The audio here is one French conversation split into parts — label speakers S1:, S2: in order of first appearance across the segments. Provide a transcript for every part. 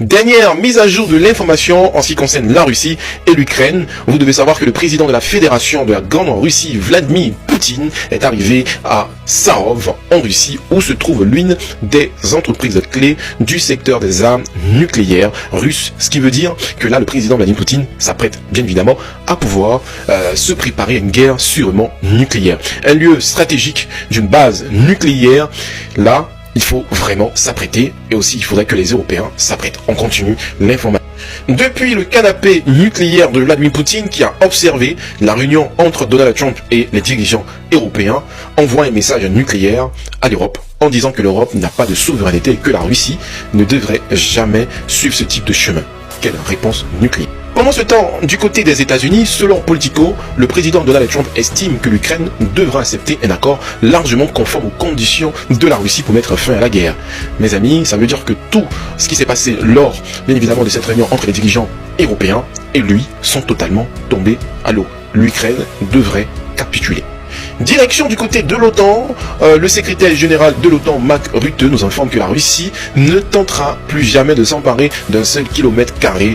S1: Dernière mise à jour de l'information en ce qui concerne la Russie et l'Ukraine. Vous devez savoir que le président de la Fédération de la Grande Russie, Vladimir Poutine, est arrivé à Sarov, en Russie, où se trouve l'une des entreprises clés du secteur des armes nucléaires russes. Ce qui veut dire que là, le président Vladimir Poutine s'apprête bien évidemment à pouvoir se préparer à une guerre sûrement nucléaire. Un lieu stratégique d'une base nucléaire, là, il faut vraiment s'apprêter, et aussi il faudrait que les Européens s'apprêtent. On continue l'information. Depuis le canapé nucléaire de Vladimir Poutine, qui a observé la réunion entre Donald Trump et les dirigeants européens, envoie un message nucléaire à l'Europe en disant que l'Europe n'a pas de souveraineté et que la Russie ne devrait jamais suivre ce type de chemin. Quelle réponse nucléaire? Pendant ce temps, du côté des États-Unis, selon Politico, le président Donald Trump estime que l'Ukraine devra accepter un accord largement conforme aux conditions de la Russie pour mettre fin à la guerre. Mes amis, ça veut dire que tout ce qui s'est passé lors, bien évidemment, de cette réunion entre les dirigeants européens et lui sont totalement tombés à l'eau. L'Ukraine devrait capituler. Direction du côté de l'OTAN, le secrétaire général de l'OTAN, Mark Rutte, nous informe que la Russie ne tentera plus jamais de s'emparer d'un seul kilomètre carré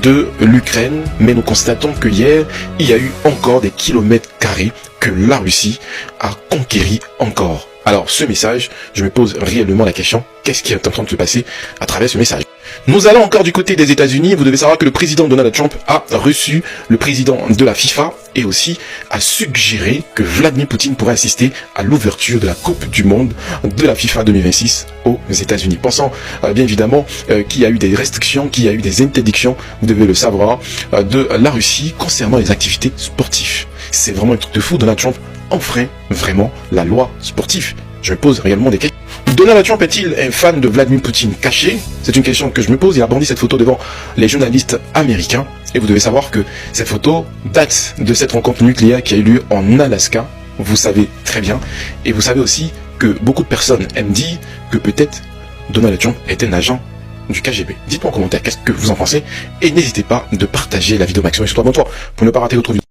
S1: de l'Ukraine, mais nous constatons que hier, il y a eu encore des kilomètres carrés que la Russie a conquéris encore. Alors ce message, je me pose réellement la question, qu'est-ce qui est en train de se passer à travers ce message? Nous allons encore du côté des États-Unis. Vous devez savoir que le président Donald Trump a reçu le président de la FIFA et aussi a suggéré que Vladimir Poutine pourrait assister à l'ouverture de la Coupe du Monde de la FIFA 2026 aux États-Unis. Pensant bien évidemment qu'il y a eu des restrictions, qu'il y a eu des interdictions, vous devez le savoir, de la Russie concernant les activités sportives. C'est vraiment un truc de fou. Donald Trump enfreint vraiment la loi sportive. Je me pose réellement des questions. Donald Trump est-il un fan de Vladimir Poutine caché? C'est une question que je me pose. Il a brandi cette photo devant les journalistes américains. Et vous devez savoir que cette photo date de cette rencontre nucléaire qui a eu lieu en Alaska. Vous savez très bien. Et vous savez aussi que beaucoup de personnes aiment dire que peut-être Donald Trump est un agent du KGB. Dites-moi en commentaire qu'est-ce que vous en pensez. Et n'hésitez pas de partager la vidéo maximum sur toi pour ne pas rater d'autres vidéos.